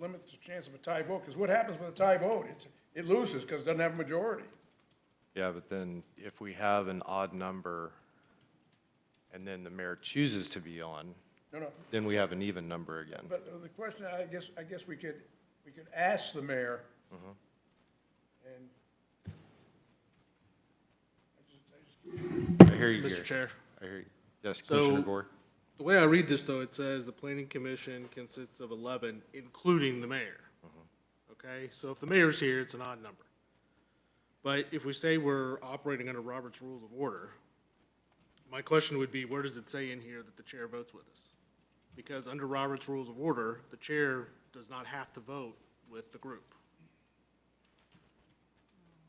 [SPEAKER 4] limits the chance of a tie vote. Because what happens with a tie vote? It loses because it doesn't have a majority.
[SPEAKER 1] yeah, but then if we have an odd number and then the mayor chooses to be on,
[SPEAKER 4] No.
[SPEAKER 1] then we have an even number again.
[SPEAKER 4] But the question, I guess we could ask the mayor. And
[SPEAKER 1] I hear you,
[SPEAKER 9] Mr.
[SPEAKER 1] Gary.
[SPEAKER 9] Chair,
[SPEAKER 1] I hear you. Yes,
[SPEAKER 9] So-
[SPEAKER 1] Commissioner Gore?
[SPEAKER 9] the way I read this, though, it says the planning commission consists of 11, including the mayor. Okay, so if the mayor's here, it's an odd number. But if we say we're operating under Robert's Rules of Order, my question would be, where does it say in here that the chair votes with us? Because under Robert's Rules of Order, the chair does not have to vote with the group.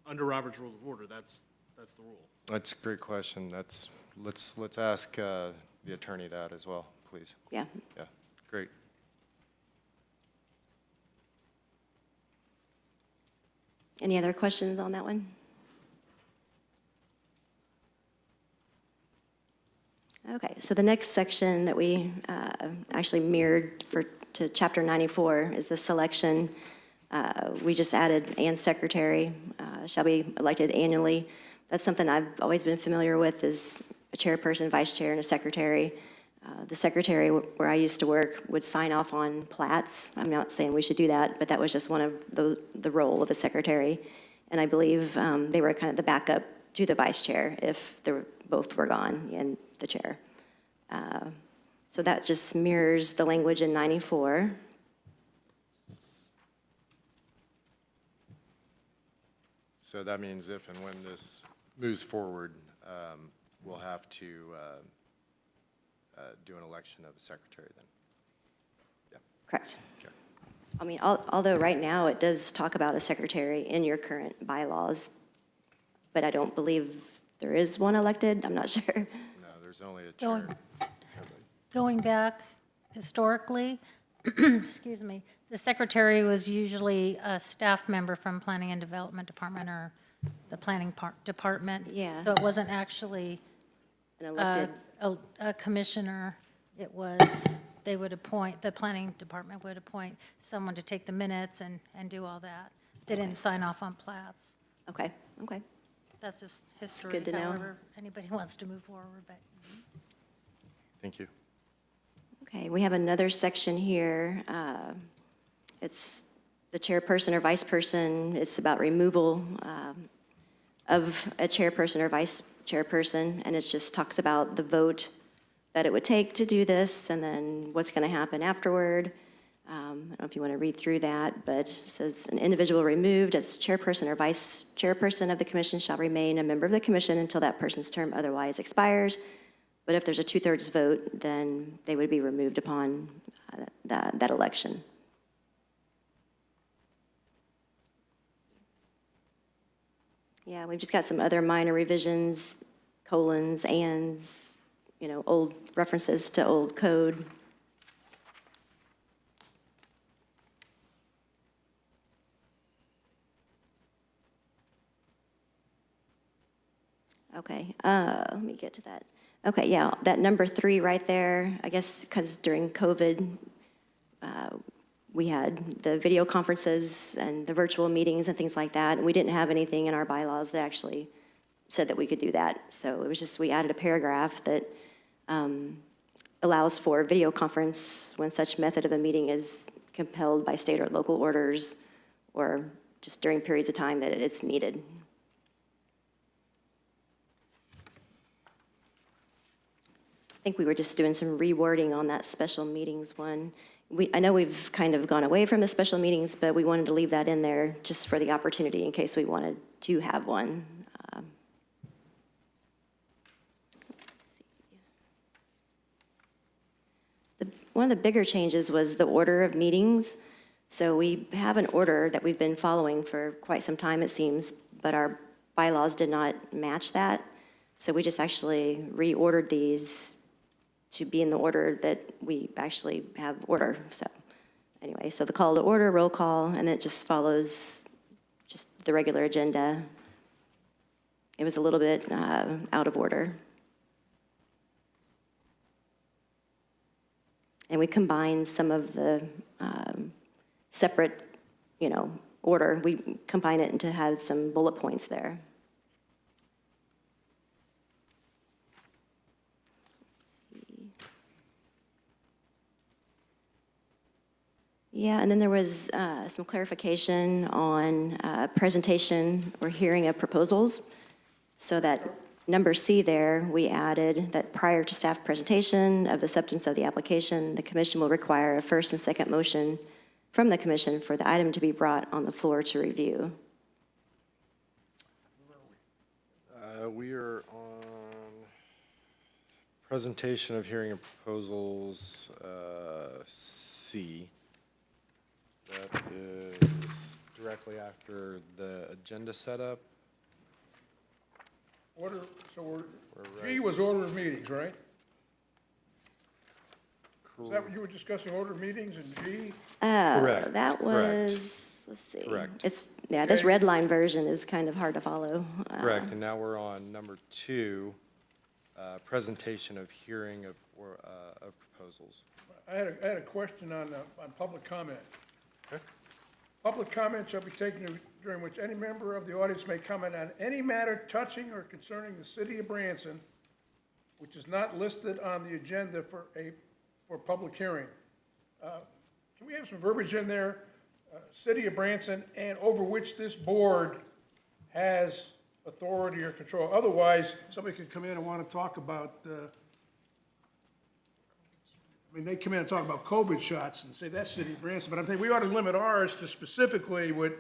[SPEAKER 9] Under Robert's Rules of Order, that's the rule.
[SPEAKER 1] That's a great question. Let's ask the attorney that as well, please.
[SPEAKER 5] Yeah.
[SPEAKER 1] Yeah, great.
[SPEAKER 5] Any other questions on that one? Okay, so the next section that we actually mirrored to Chapter 94 is the selection. We just added "and secretary shall be elected annually." That's something I've always been familiar with, is a chairperson, vice chair, and a secretary. The secretary, where I used to work, would sign off on plats. I'm not saying we should do that, but that was just one of the role of a secretary. And I believe they were kind of the backup to the vice chair if both were gone and the chair. So that just mirrors the language in 94.
[SPEAKER 1] So that means if and when this moves forward, we'll have to do an election of a secretary then.
[SPEAKER 5] Correct.
[SPEAKER 1] Okay.
[SPEAKER 5] I mean, although right now it does talk about a secretary in your current bylaws, but I don't believe there is one elected. I'm not sure.
[SPEAKER 1] No, there's only a chair.
[SPEAKER 2] Going back historically, excuse me, the secretary was usually a staff member from Planning and Development Department or the Planning Department.
[SPEAKER 5] Yeah.
[SPEAKER 2] So it wasn't actually
[SPEAKER 5] An elected,
[SPEAKER 2] a commissioner. It was, they would appoint, the Planning Department would appoint someone to take the minutes and do all that. They didn't sign off on plats.
[SPEAKER 5] okay.
[SPEAKER 2] That's just history,
[SPEAKER 5] good to know.
[SPEAKER 2] however anybody wants to move forward, but.
[SPEAKER 1] Thank you.
[SPEAKER 5] Okay, we have another section here. It's the chairperson or vice person. It's about removal of a chairperson or vice chairperson, and it just talks about the vote that it would take to do this, and then what's going to happen afterward. I don't know if you want to read through that, but it says an individual removed as chairperson or vice chairperson of the commission shall remain a member of the commission until that person's term otherwise expires. But if there's a 2/3 vote, then they would be removed upon that election. Yeah, we've just got some other minor revisions, colons, ands, old references to old code. Okay, let me get to that. Okay, yeah, that number 3 right there, I guess because during COVID, we had the video conferences and the virtual meetings and things like that, and we didn't have anything in our bylaws that actually said that we could do that. So it was just, we added a paragraph that allows for video conference when such method of a meeting is compelled by state or local orders, or just during periods of time that it's needed. I think we were just doing some rewording on that special meetings one. I know we've kind of gone away from the special meetings, but we wanted to leave that in there just for the opportunity in case we wanted to have one. Let's see. One of the bigger changes was the order of meetings. So we have an order that we've been following for quite some time, it seems, but our bylaws did not match that. So we just actually reordered these to be in the order that we actually have order. So anyway, so the call to order, roll call, and then it just follows just the regular agenda. It was a little bit out of order. And we combined some of the separate, order. We combined it into have some bullet points there. Yeah, and then there was some clarification on presentation or hearing of proposals. So that number C there, we added that prior to staff presentation of the substance of the application, the commission will require a first and second motion from the commission for the item to be brought on the floor to review.
[SPEAKER 1] We are on presentation of hearing of proposals, C. That is directly after the agenda setup.
[SPEAKER 4] Order, so G was order of meetings, right? Is that what you were discussing, order of meetings in G?
[SPEAKER 1] Correct.
[SPEAKER 5] That
[SPEAKER 1] Correct.
[SPEAKER 5] was, let's see.
[SPEAKER 1] Correct.
[SPEAKER 5] This red line version is kind of hard to follow.
[SPEAKER 1] Correct, and now we're on number 2, presentation of hearing of proposals.
[SPEAKER 4] I had a question on public comment.
[SPEAKER 1] Okay.
[SPEAKER 4] Public comment shall be taken during which any member of the audience may comment on any matter touching or concerning the city of Branson, which is not listed on the agenda for public hearing. Can we have some verbiage in there? City of Branson, and over which this board has authority or control. Otherwise, somebody could come in and want to talk about, they come in and talk about COVID shots and say that's City of Branson, but I'm thinking we ought to limit ours to specifically what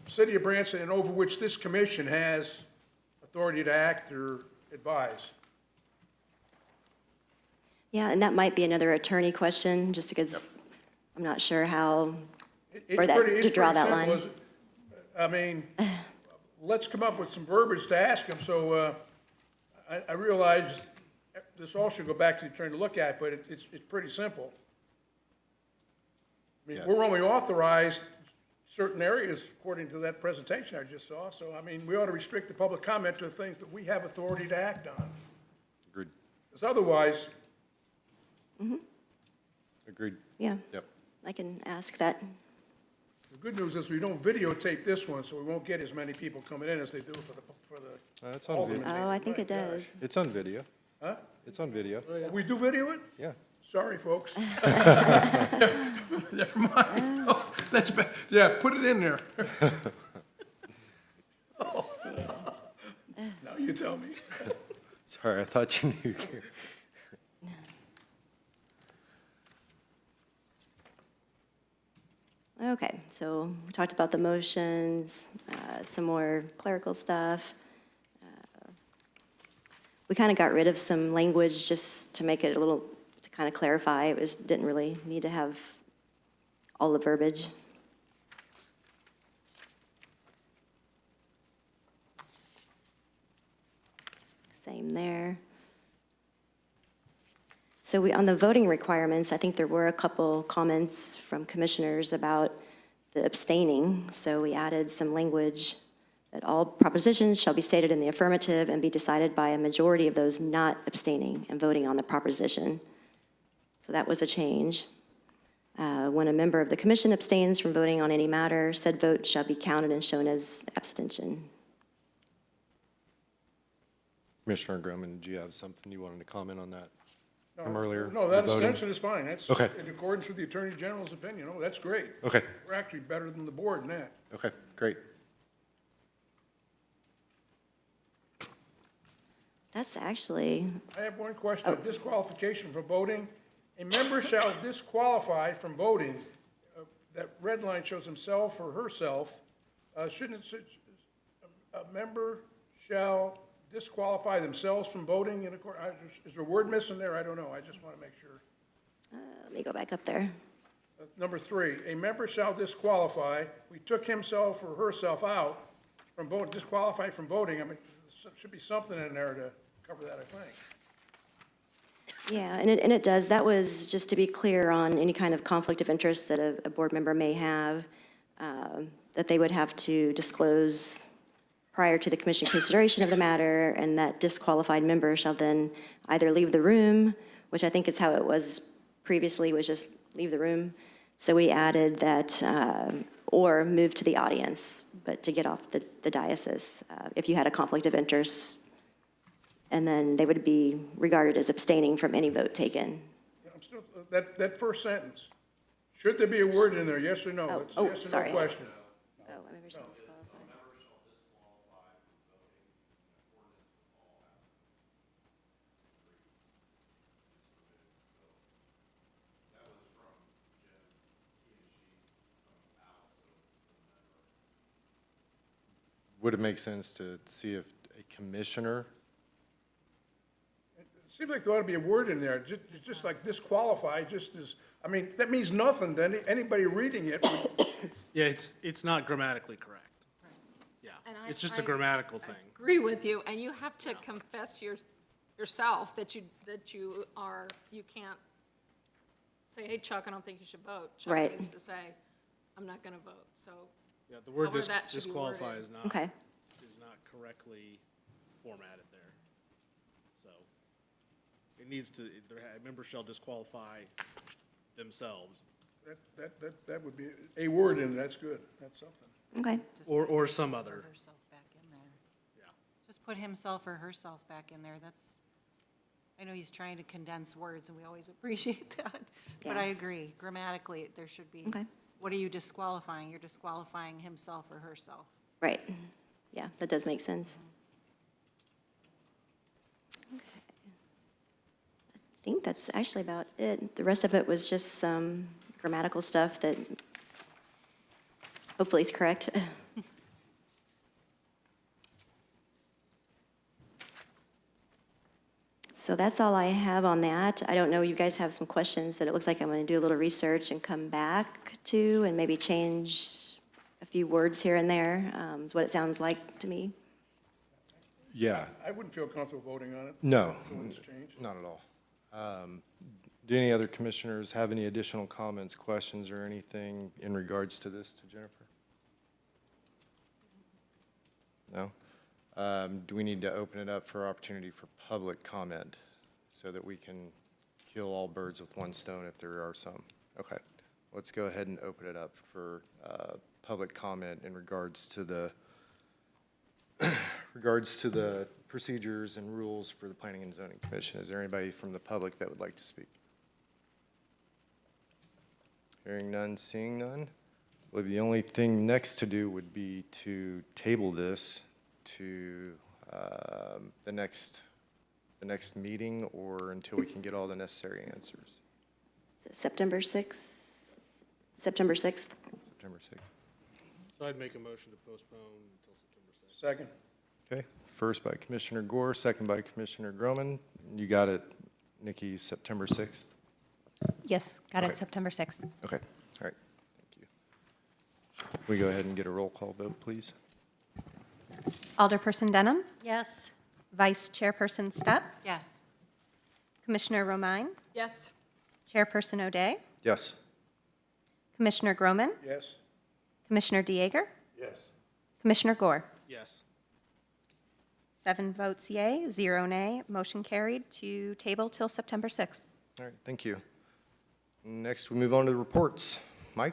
[SPEAKER 4] City of Branson and over which this commission has authority to act or advise.
[SPEAKER 5] Yeah, and that might be another attorney question, just because I'm not sure how, to draw that line.
[SPEAKER 4] I mean, let's come up with some verbiage to ask them, so I realize this all should go back to the attorney to look at, but it's pretty simple. I mean, we're only authorized certain areas according to that presentation I just saw, so I mean, we ought to restrict the public comment to the things that we have authority to act on.
[SPEAKER 1] Agreed.
[SPEAKER 4] Because otherwise,
[SPEAKER 1] Agreed.
[SPEAKER 5] Yeah,
[SPEAKER 1] Yep.
[SPEAKER 5] I can ask that.
[SPEAKER 4] the good news is we don't videotape this one, so we won't get as many people coming in as they do for the
[SPEAKER 1] It's on
[SPEAKER 4] Aldermen.
[SPEAKER 1] video.
[SPEAKER 5] Oh, I think it does.
[SPEAKER 1] It's on video.
[SPEAKER 4] Huh?
[SPEAKER 1] It's on video.
[SPEAKER 4] We do video it?
[SPEAKER 1] Yeah.
[SPEAKER 4] Sorry, folks. Never mind. Oh, that's bad. Yeah, put it in there. Now you tell me.
[SPEAKER 1] Sorry, I thought you knew.
[SPEAKER 5] Okay, so we talked about the motions, some more clerical stuff. we kind of got rid of some language just to make it a little, to kind of clarify. It was, didn't really need to have all the verbiage. Same there. So on the voting requirements, I think there were a couple comments from commissioners about the abstaining. So we added some language that all propositions shall be stated in the affirmative and be decided by a majority of those not abstaining and voting on the proposition. So that was a change. When a member of the commission abstains from voting on any matter, said vote shall be counted and shown as abstention.
[SPEAKER 1] Commissioner Groman, did you have something you wanted to comment on that from earlier?
[SPEAKER 4] No, that
[SPEAKER 1] the voting?
[SPEAKER 4] extension is fine. That's
[SPEAKER 1] Okay.
[SPEAKER 4] in accordance with the Attorney General's opinion. Oh, that's great.
[SPEAKER 1] Okay,
[SPEAKER 4] We're actually better than the board in that.
[SPEAKER 1] okay, great.
[SPEAKER 5] That's actually,
[SPEAKER 4] I have one question. Disqualification for voting. A member shall disqualify from voting. That red line shows himself or herself. Shouldn't it, a member shall disqualify themselves from voting in accord? Is there a word missing there? I don't know. I just want to make sure.
[SPEAKER 5] let me go back up there.
[SPEAKER 4] Number 3, a member shall disqualify. We took himself or herself out from voting, disqualified from voting. I mean, there should be something in there to cover that, I think.
[SPEAKER 5] Yeah, and it does. That was just to be clear on any kind of conflict of interest that a board member may have, that they would have to disclose prior to the commission consideration of the matter, and that disqualified member shall then either leave the room, which I think is how it was previously, was just leave the room. So we added that, or move to the audience, but to get off the diocese, if you had a conflict of interest. And then they would be regarded as abstaining from any vote taken.
[SPEAKER 4] I'm still, that first sentence, should there be a word in there, yes or no? It's
[SPEAKER 5] oh,
[SPEAKER 4] yes or no
[SPEAKER 5] sorry.
[SPEAKER 4] question.
[SPEAKER 5] Oh, a member shall disqualify.
[SPEAKER 1] Would it make sense to see if a commissioner,
[SPEAKER 4] It seems like there ought to be a word in there, just like disqualify, just as, I mean, that means nothing to anybody reading it.
[SPEAKER 9] Yeah, it's not grammatically correct. Yeah,
[SPEAKER 6] And
[SPEAKER 9] it's just a grammatical thing.
[SPEAKER 6] Agree with you, and you have to confess yourself that you can't say, hey, Chuck, I don't think you should vote. Chuck
[SPEAKER 5] Right.
[SPEAKER 6] needs to say, I'm not gonna vote, so.
[SPEAKER 9] Yeah, the word
[SPEAKER 6] However that should be
[SPEAKER 9] disqualify
[SPEAKER 6] worded.
[SPEAKER 9] is not
[SPEAKER 5] Okay.
[SPEAKER 9] correctly formatted there. So it needs to, a member shall disqualify themselves
[SPEAKER 4] That would be, a word in, that's good, that's something.
[SPEAKER 5] Okay.
[SPEAKER 9] or some other.
[SPEAKER 3] Herself back in there.
[SPEAKER 9] Yeah.
[SPEAKER 3] Just put himself or herself back in there. That's, I know he's trying to condense words, and we always appreciate that. But
[SPEAKER 5] Yeah.
[SPEAKER 3] I agree, grammatically, there should be.
[SPEAKER 5] Okay.
[SPEAKER 3] What are you disqualifying? You're disqualifying himself or herself.
[SPEAKER 5] Right. Yeah, that does make sense. Okay. I think that's actually about it. The rest of it was just some grammatical stuff that hopefully is correct. So that's all I have on that. I don't know, you guys have some questions that it looks like I'm going to do a little research and come back to, and maybe change a few words here and there, is what it sounds like to me.
[SPEAKER 1] yeah,
[SPEAKER 4] I wouldn't feel comfortable voting on it.
[SPEAKER 1] no,
[SPEAKER 4] Until it's changed.
[SPEAKER 1] not at all. Do any other commissioners have any additional comments, questions, or anything in regards to this to Jennifer? No? Do we need to open it up for opportunity for public comment so that we can kill all birds with one stone if there are some? Okay, let's go ahead and open it up for public comment in regards to the procedures and rules for the Planning and Zoning Commission. Is there anybody from the public that would like to speak? Hearing none, seeing none. I believe the only thing next to do would be to table this to the next meeting, or until we can get all the necessary answers.
[SPEAKER 5] Is it September 6th? September 6th?
[SPEAKER 1] September 6th.
[SPEAKER 9] So I'd make a motion to postpone until September 6th.
[SPEAKER 4] Second.
[SPEAKER 1] Okay, First by Commissioner Gore, second by Commissioner Groman. You got it, Nikki, September 6th?
[SPEAKER 10] Yes, got
[SPEAKER 1] Okay.
[SPEAKER 10] it, September 6th.
[SPEAKER 1] Okay, all right, thank you. We go ahead and get a roll call vote, please.
[SPEAKER 10] Alderperson Denham,
[SPEAKER 2] Yes.
[SPEAKER 10] Vice Chairperson Stepp,
[SPEAKER 3] Yes.
[SPEAKER 10] Commissioner Romine,
[SPEAKER 6] Yes.
[SPEAKER 10] Chairperson O'Day,
[SPEAKER 1] Yes.
[SPEAKER 10] Commissioner Groman,
[SPEAKER 4] Yes?
[SPEAKER 10] Commissioner Dieger,
[SPEAKER 4] Yes.
[SPEAKER 10] Commissioner Gore.
[SPEAKER 9] Yes.
[SPEAKER 10] 7 votes yea, 0 nay, motion carried to table till September 6th.
[SPEAKER 1] All right, thank you. Next, we move on to the reports. Mike?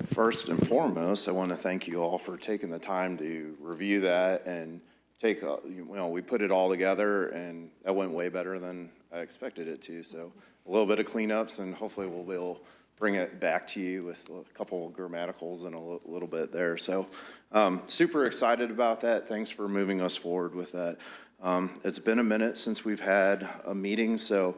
[SPEAKER 8] First and foremost, I want to thank you all for taking the time to review that and we put it all together, and that went way better than I expected it to. So a little bit of cleanups, and hopefully we'll bring it back to you with a couple of grammaticals and a little bit there. So super excited about that. Thanks for moving us forward with that. It's been a minute since we've had a meeting, so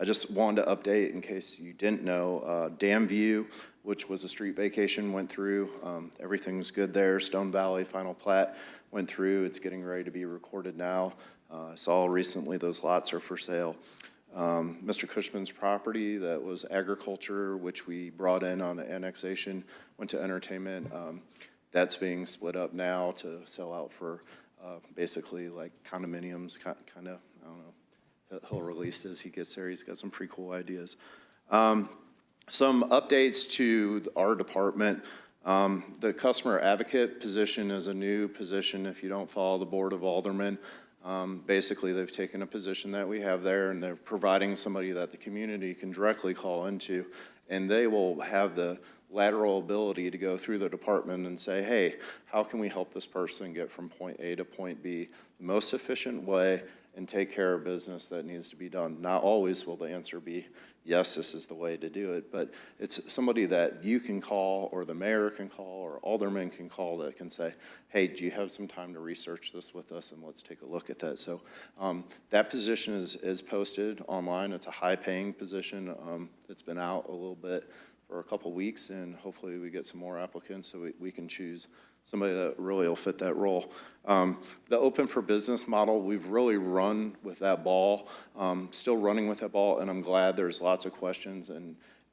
[SPEAKER 8] I just wanted to update in case you didn't know. Dam View, which was a street vacation, went through. Everything's good there. Stone Valley final plat went through. It's getting ready to be recorded now. I saw recently those lots are for sale. Mr. Cushman's property that was agriculture, which we brought in on the annexation, went to entertainment. That's being split up now to sell out for basically like condominiums, kind of, I don't know. He'll release as he gets there. He's got some pretty cool ideas. Some updates to our department. The customer advocate position is a new position if you don't follow the Board of Aldermen. Basically, they've taken a position that we have there, and they're providing somebody that the community can directly call into, and they will have the lateral ability to go through the department and say, hey, how can we help this person get from point A to point B the most efficient way and take care of business that needs to be done. Not always will the answer be, yes, this is the way to do it, but it's somebody that you can call, or the mayor can call, or alderman can call that can say, hey, do you have some time to research this with us, and let's take a look at that. So that position is posted online. It's a high-paying position. It's been out a little bit for a couple weeks, and hopefully we get some more applicants so we can choose somebody that really will fit that role. The open for business model, we've really run with that ball, still running with that ball, and I'm glad there's lots of questions.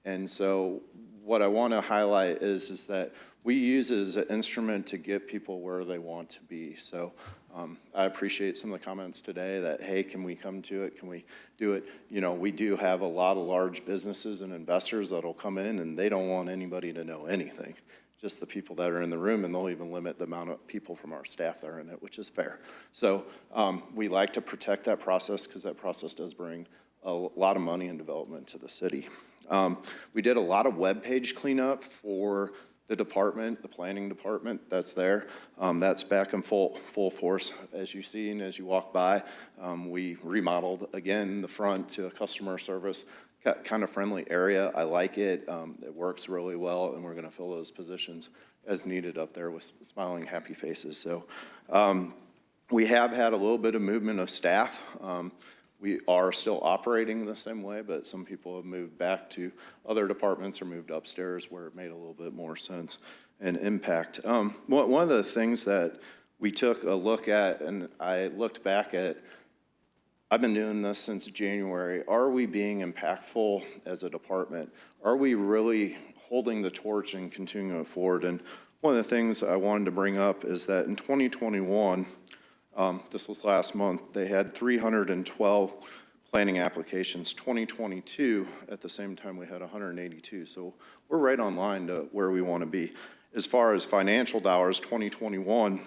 [SPEAKER 8] And so what I want to highlight is that we use it as an instrument to get people where they want to be. So I appreciate some of the comments today that, hey, can we come to it? Can we do it? You know, we do have a lot of large businesses and investors that'll come in, and they don't want anybody to know anything. Just the people that are in the room, and they'll even limit the amount of people from our staff that are in it, which is fair. So we like to protect that process because that process does bring a lot of money and development to the city. We did a lot of web page cleanup for the department, the planning department that's there. That's back in full force, as you see and as you walk by. We remodeled, again, the front to a customer service kind of friendly area. I like it. It works really well, and we're going to fill those positions as needed up there with smiling, happy faces. So we have had a little bit of movement of staff. We are still operating the same way, but some people have moved back to other departments or moved upstairs where it made a little bit more sense and impact. One of the things that we took a look at, and I looked back at, I've been doing this since January. Are we being impactful as a department? Are we really holding the torch and continuing it forward? And one of the things I wanted to bring up is that in 2021, this was last month, they had 312 planning applications. 2022, at the same time, we had 182. So we're right on line to where we want to be. As far as financial dollars, 2021,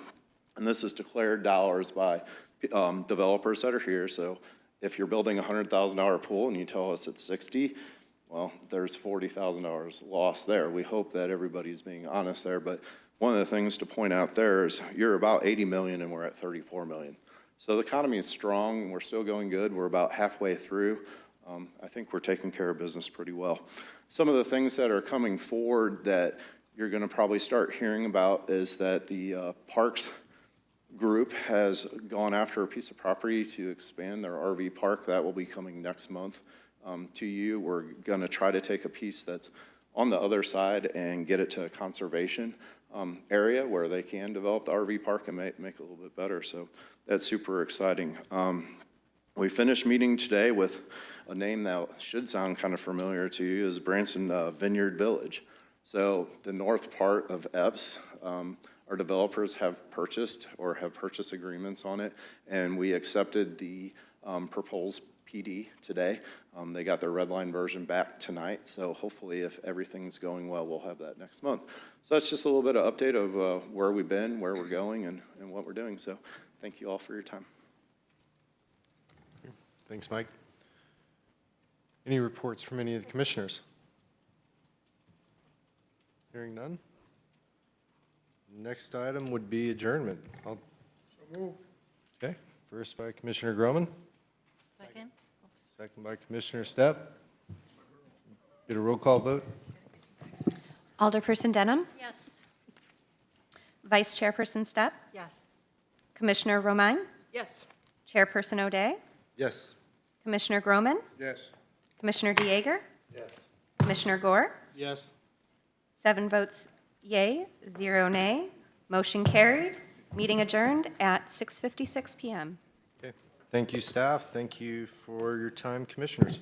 [SPEAKER 8] and this is declared dollars by developers that are here. So if you're building a $100,000 pool and you tell us it's 60, well, there's $40,000 lost there. We hope that everybody's being honest there, but one of the things to point out there is you're about 80 million and we're at 34 million. So the economy is strong, we're still going good, we're about halfway through. I think we're taking care of business pretty well. Some of the things that are coming forward that you're gonna probably start hearing about is that the Parks group has gone after a piece of property to expand their RV park. That will be coming next month to you. We're gonna try to take a piece that's on the other side and get it to conservation. area where they can develop the RV park and make it a little bit better. So that's super exciting. We finished meeting today with a name that should sound kind of familiar to you, is Branson Vineyard Village. So the north part of Epps, our developers have purchased or have purchase agreements on it, and we accepted the proposed PD today. They got their red line version back tonight, so hopefully if everything's going well, we'll have that next month. So that's just a little bit of update of where we've been, where we're going, and what we're doing. So thank you all for your time.
[SPEAKER 1] Thanks, Mike. Any reports from any of the commissioners? Hearing none. Next item would be adjournment. Okay, first by Commissioner Groman,
[SPEAKER 3] Second?
[SPEAKER 1] second by Commissioner Stepp. Get a roll call vote?
[SPEAKER 10] Alderperson Denham.
[SPEAKER 2] Yes.
[SPEAKER 10] Vice Chairperson Stepp.
[SPEAKER 3] Yes.
[SPEAKER 10] Commissioner Romine.
[SPEAKER 6] Yes.
[SPEAKER 10] Chairperson O'Day.
[SPEAKER 1] Yes.
[SPEAKER 10] Commissioner Groman.
[SPEAKER 4] Yes.
[SPEAKER 10] Commissioner DeYager. Yes. Commissioner Gore.
[SPEAKER 9] Yes.
[SPEAKER 10] 7 votes yea, 0 nay. Motion carried. Meeting adjourned at 6:56 PM.
[SPEAKER 1] Okay, thank you, staff. Thank you for your time, commissioners.